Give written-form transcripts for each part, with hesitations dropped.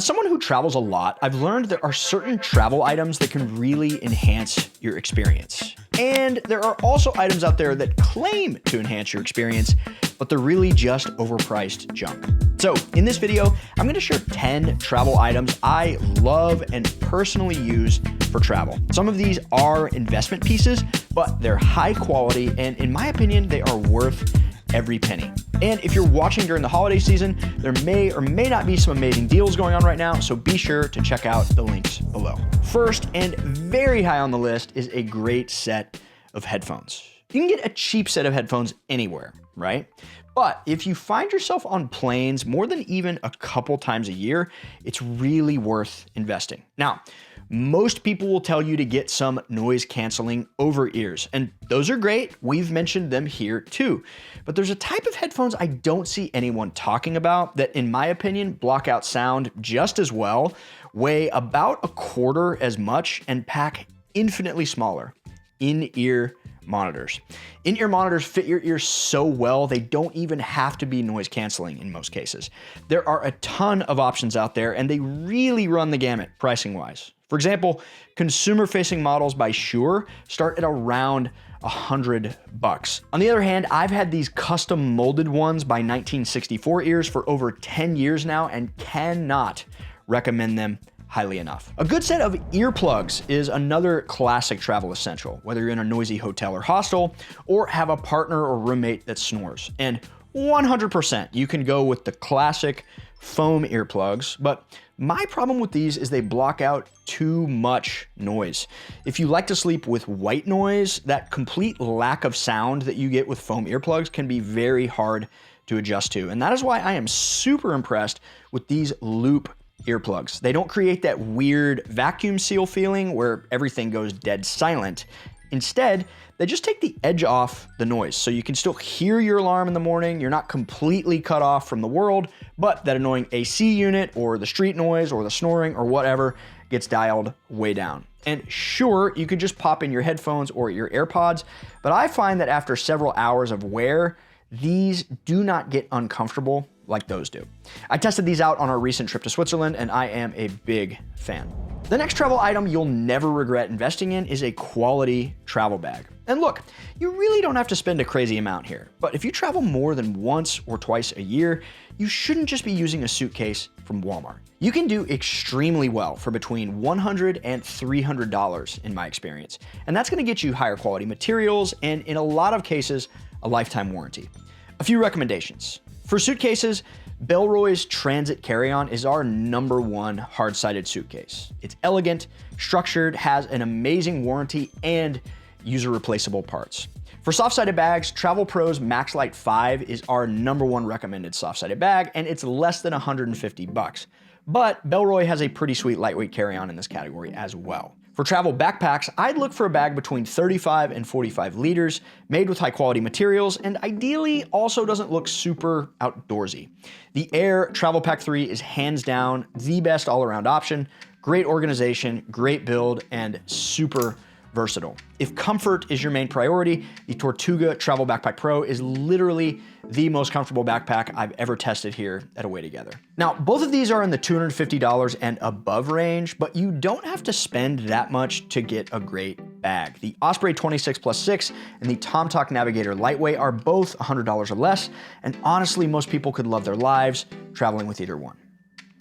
As someone who travels a lot, I've learned there are certain travel items that can really enhance your experience. And there are also items out there that claim to enhance your experience, but they're really just overpriced junk. So in this video, I'm gonna share 10 travel items I love and personally use for travel. Some of these are investment pieces, but they're high quality, and in my opinion, they are worth every penny. And if you're watching during the holiday season, there may or may not be some amazing deals going on right now, so be sure to check out the links below. First, and very high on the list, is a great set of headphones. You can get a cheap set of headphones anywhere, right? But if you find yourself on planes more than even a couple times a year, it's really worth investing. Now, most people will tell you to get some noise canceling over ears, and those are great. We've mentioned them here too. But there's a type of headphones I don't see anyone talking about that, in my opinion, block out sound just as well, weigh about a quarter as much, and pack infinitely smaller: in-ear monitors. In-ear monitors fit your ears so well, they don't even have to be noise canceling in most cases. There are a ton of options out there, and they really run the gamut pricing wise. For example, consumer-facing models by Shure start at around $100. On the other hand, I've had these custom molded ones by 1964 ears for over 10 years now and cannot recommend them highly enough. A good set of earplugs is another classic travel essential, whether you're in a noisy hotel or hostel, or have a partner or roommate that snores. And 100% you can go with the classic foam earplugs, but my problem with these is they block out too much noise. If you like to sleep with white noise, that complete lack of sound that you get with foam earplugs can be very hard to adjust to. And that is why I am super impressed with these loop earplugs. They don't create that weird vacuum seal feeling where everything goes dead silent. Instead, they just take the edge off the noise, so you can still hear your alarm in the morning. You're not completely cut off from the world, but that annoying AC unit or the street noise or the snoring or whatever gets dialed way down. And sure, you could just pop in your headphones or your AirPods, but I find that after several hours of wear, these do not get uncomfortable like those do. I tested these out on our recent trip to Switzerland, and I am a big fan. The next travel item you'll never regret investing in is a quality travel bag. And look, you really don't have to spend a crazy amount here, but if you travel more than once or twice a year, you shouldn't just be using a suitcase from Walmart. You can do extremely well for between $100 and $300 in my experience, and that's gonna get you higher quality materials and, in a lot of cases, a lifetime warranty. A few recommendations. For suitcases, Bellroy's Transit Carry-On is our #1 hard-sided suitcase. It's elegant, structured, has an amazing warranty, and user-replaceable parts. For soft-sided bags, Travel Pro's MaxLite 5 is our #1 recommended soft-sided bag, and it's less than $150. But Bellroy has a pretty sweet lightweight carry-on in this category as well. For travel backpacks, I'd look for a bag between 35 and 45 liters, made with high quality materials, and ideally also doesn't look super outdoorsy. The Air Travel Pack 3 is hands down the best all-around option. Great organization, great build, and super versatile. If comfort is your main priority, the Tortuga Travel Backpack Pro is literally the most comfortable backpack I've ever tested here at Away Together. Now, both of these are in the $250 and above range, but you don't have to spend that much to get a great bag. The Osprey 26+6 and the TomTalk Navigator Lightweight are both $100 or less, and honestly, most people could love their lives traveling with either one.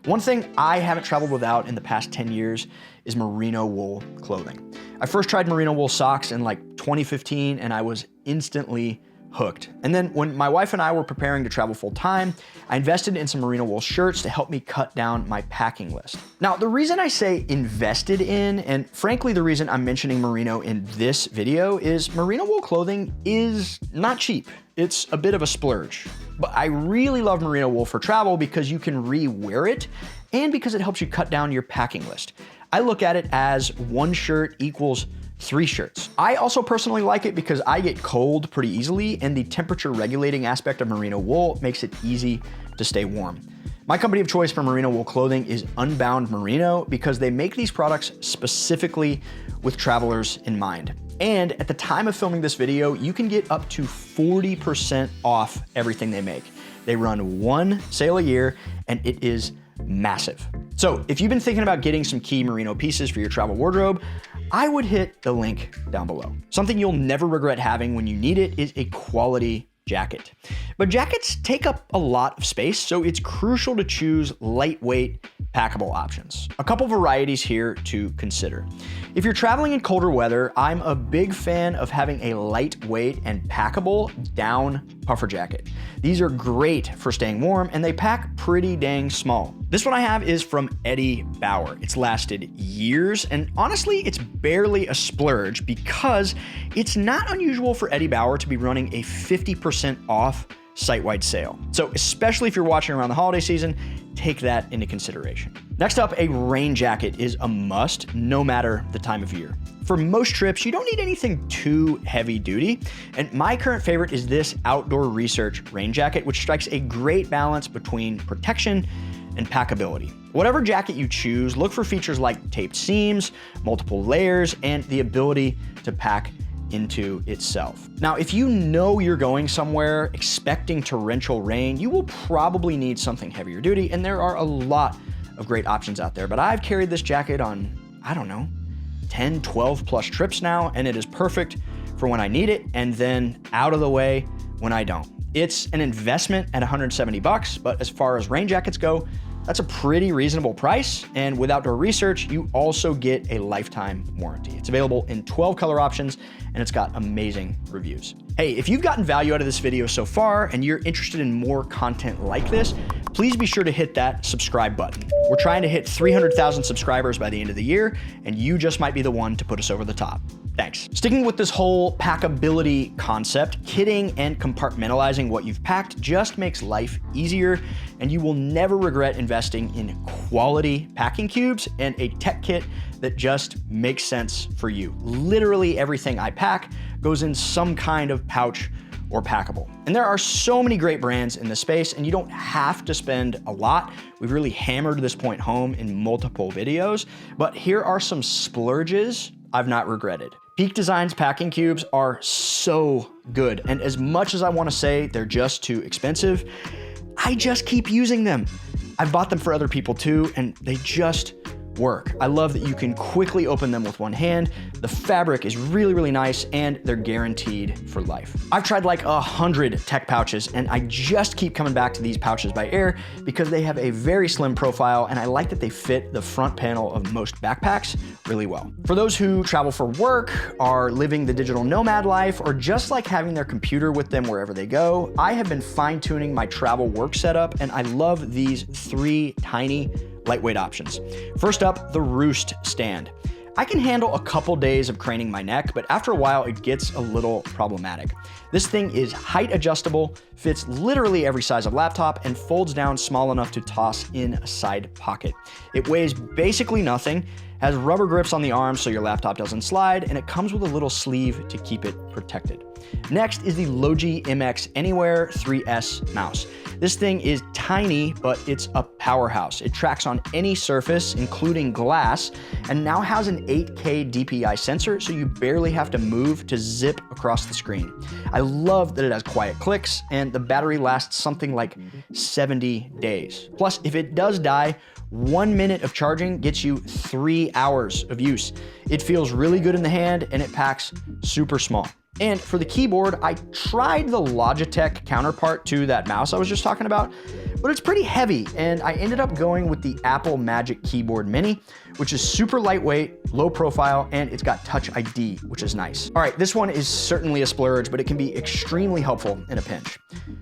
One thing I haven't traveled without in the past 10 years is Merino Wool clothing. I first tried Merino Wool socks in like 2015, and I was instantly hooked. And then when my wife and I were preparing to travel full time, I invested in some Merino Wool shirts to help me cut down my packing list. Now, the reason I say invested in, and frankly, the reason I'm mentioning Merino in this video, is Merino Wool clothing is not cheap. It's a bit of a splurge. But I really love Merino Wool for travel because you can re-wear it and because it helps you cut down your packing list. I look at it as one shirt equals 3 shirts. I also personally like it because I get cold pretty easily, and the temperature regulating aspect of Merino Wool makes it easy to stay warm. My company of choice for Merino Wool clothing is Unbound Merino because they make these products specifically with travelers in mind. And at the time of filming this video, you can get up to 40% off everything they make. They run one sale a year, and it is massive. So if you've been thinking about getting some key merino pieces for your travel wardrobe, I would hit the link down below. Something you'll never regret having when you need it is a quality jacket. But jackets take up a lot of space, so it's crucial to choose lightweight, packable options. A couple varieties here to consider. If you're traveling in colder weather, I'm a big fan of having a lightweight and packable down puffer jacket. These are great for staying warm and they pack pretty dang small. This one I have is from Eddie Bauer. It's lasted years and honestly, it's barely a splurge because it's not unusual for Eddie Bauer to be running a 50% off site-wide sale. So especially if you're watching around the holiday season, take that into consideration. Next up, a rain jacket is a must no matter the time of year. For most trips, you don't need anything too heavy duty. And my current favorite is this Outdoor Research rain jacket, which strikes a great balance between protection and packability. Whatever jacket you choose, look for features like taped seams, multiple layers, and the ability to pack into itself. Now, if you know you're going somewhere expecting torrential rain, you will probably need something heavier duty, and there are a lot of great options out there. But I've carried this jacket on, I don't know, 10, 12 plus trips now, and it is perfect for when I need it and then out of the way when I don't. It's an investment at $170, but as far as rain jackets go, that's a pretty reasonable price, and with Outdoor Research, you also get a lifetime warranty. It's available in 12 color options, and it's got amazing reviews. Hey, if you've gotten value out of this video so far and you're interested in more content like this, please be sure to hit that subscribe button. We're trying to hit 300,000 subscribers by the end of the year, and you just might be the one to put us over the top. Thanks. Sticking with this whole packability concept, kitting and compartmentalizing what you've packed just makes life easier, and you will never regret investing in quality packing cubes and a tech kit that just makes sense for you. Literally everything I pack goes in some kind of pouch or packable. And there are so many great brands in this space, and you don't have to spend a lot. We've really hammered this point home in multiple videos, but here are some splurges I've not regretted. Peak Design's packing cubes are so good, and as much as I want to say they're just too expensive, I just keep using them. I've bought them for other people too, and they just work. I love that you can quickly open them with one hand. The fabric is really, really nice, and they're guaranteed for life. I've tried like 100 tech pouches, and I just keep coming back to these pouches by Air because they have a very slim profile, and I like that they fit the front panel of most backpacks really well. For those who travel for work, are living the digital nomad life, or just like having their computer with them wherever they go, I have been fine-tuning my travel work setup, and I love these 3 tiny lightweight options. First up, the Roost stand. I can handle a couple days of craning my neck, but after a while it gets a little problematic. This thing is height adjustable, fits literally every size of laptop, and folds down small enough to toss in a side pocket. It weighs basically nothing, has rubber grips on the arms so your laptop doesn't slide, and it comes with a little sleeve to keep it protected. Next is the Logi MX Anywhere 3S mouse. This thing is tiny, but it's a powerhouse. It tracks on any surface, including glass, and now has an 8K DPI sensor, so you barely have to move to zip across the screen. I love that it has quiet clicks, and the battery lasts something like 70 days. Plus, if it does die, 1 minute of charging gets you 3 hours of use. It feels really good in the hand, and it packs super small. And for the keyboard, I tried the Logitech counterpart to that mouse I was just talking about, but it's pretty heavy, and I ended up going with the Apple Magic Keyboard Mini, which is super lightweight, low profile, and it's got Touch ID, which is nice. All right, this one is certainly a splurge, but it can be extremely helpful in a pinch.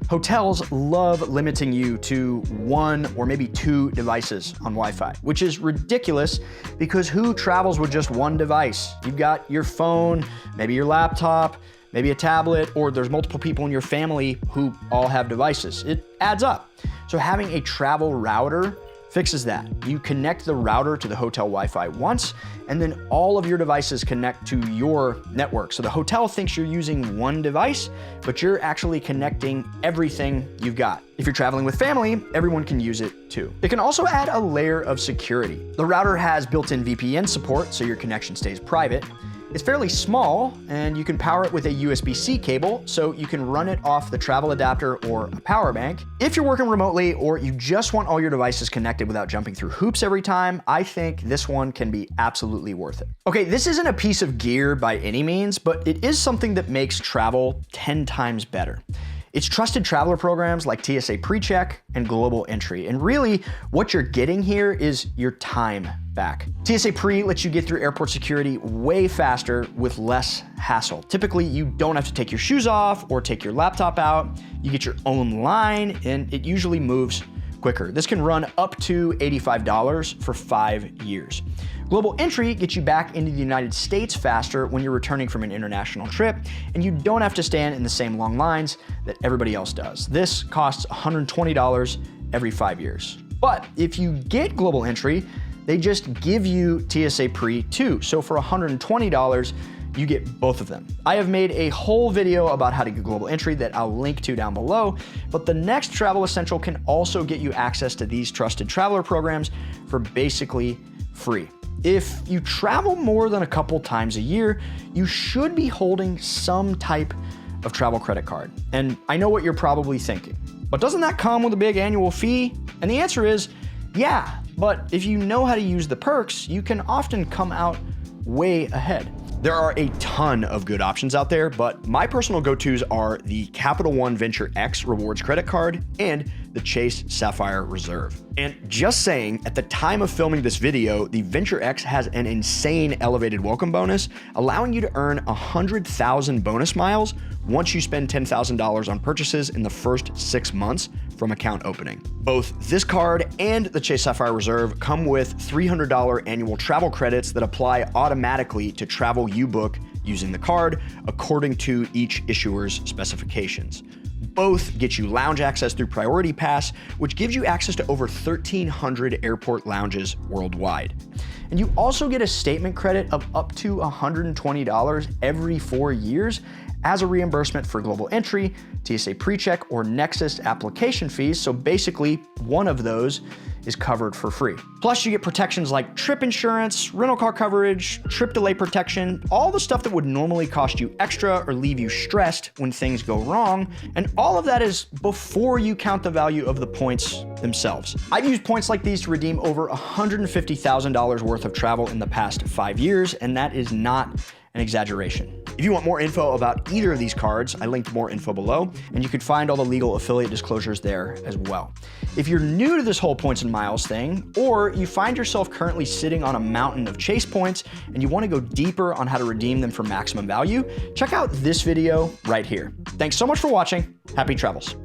Hotels love limiting you to 1 or maybe 2 devices on Wi-Fi, which is ridiculous because who travels with just 1 device? You've got your phone, maybe your laptop, maybe a tablet, or there's multiple people in your family who all have devices. It adds up. So having a travel router fixes that. You connect the router to the hotel Wi-Fi once, and then all of your devices connect to your network. So the hotel thinks you're using 1 device, but you're actually connecting everything you've got. If you're traveling with family, everyone can use it too. It can also add a layer of security. The router has built-in VPN support, so your connection stays private. It's fairly small, and you can power it with a USB-C cable, so you can run it off the travel adapter or a power bank. If you're working remotely or you just want all your devices connected without jumping through hoops every time, I think this one can be absolutely worth it. Okay, this isn't a piece of gear by any means, but it is something that makes travel 10 times better. It's trusted traveler programs like TSA PreCheck and Global Entry, and really what you're getting here is your time back. TSA Pre lets you get through airport security way faster with less hassle. Typically, you don't have to take your shoes off or take your laptop out. You get your own line, and it usually moves quicker. This can run up to $85 for 5 years. Global Entry gets you back into the United States faster when you're returning from an international trip, and you don't have to stand in the same long lines that everybody else does. This costs $120 every 5 years. But if you get Global Entry, they just give you TSA Pre too. So for $120, you get both of them. I have made a whole video about how to get Global Entry that I'll link to down below, but the next Travel Essential can also get you access to these trusted traveler programs for basically free. If you travel more than a couple times a year, you should be holding some type of travel credit card. And I know what you're probably thinking, but doesn't that come with a big annual fee? And the answer is, yeah, but if you know how to use the perks, you can often come out way ahead. There are a ton of good options out there, but my personal go-tos are the Capital One Venture X Rewards Credit Card and the Chase Sapphire Reserve. And just saying, at the time of filming this video, the Venture X has an insane elevated welcome bonus, allowing you to earn 100,000 bonus miles once you spend $10,000 on purchases in the first 6 months from account opening. Both this card and the Chase Sapphire Reserve come with $300 annual travel credits that apply automatically to travel you book using the card according to each issuer's specifications. Both get you lounge access through Priority Pass, which gives you access to over 1,300 airport lounges worldwide. And you also get a statement credit of up to $120 every 4 years as a reimbursement for Global Entry, TSA PreCheck, or Nexus application fees. So basically, one of those is covered for free. Plus, you get protections like trip insurance, rental car coverage, trip delay protection, all the stuff that would normally cost you extra or leave you stressed when things go wrong. And all of that is before you count the value of the points themselves. I've used points like these to redeem over $150,000 worth of travel in the past 5 years, and that is not an exaggeration. If you want more info about either of these cards, I linked more info below, and you can find all the legal affiliate disclosures there as well. If you're new to this whole points and miles thing, or you find yourself currently sitting on a mountain of Chase points and you want to go deeper on how to redeem them for maximum value, check out this video right here. Thanks so much for watching. Happy travels.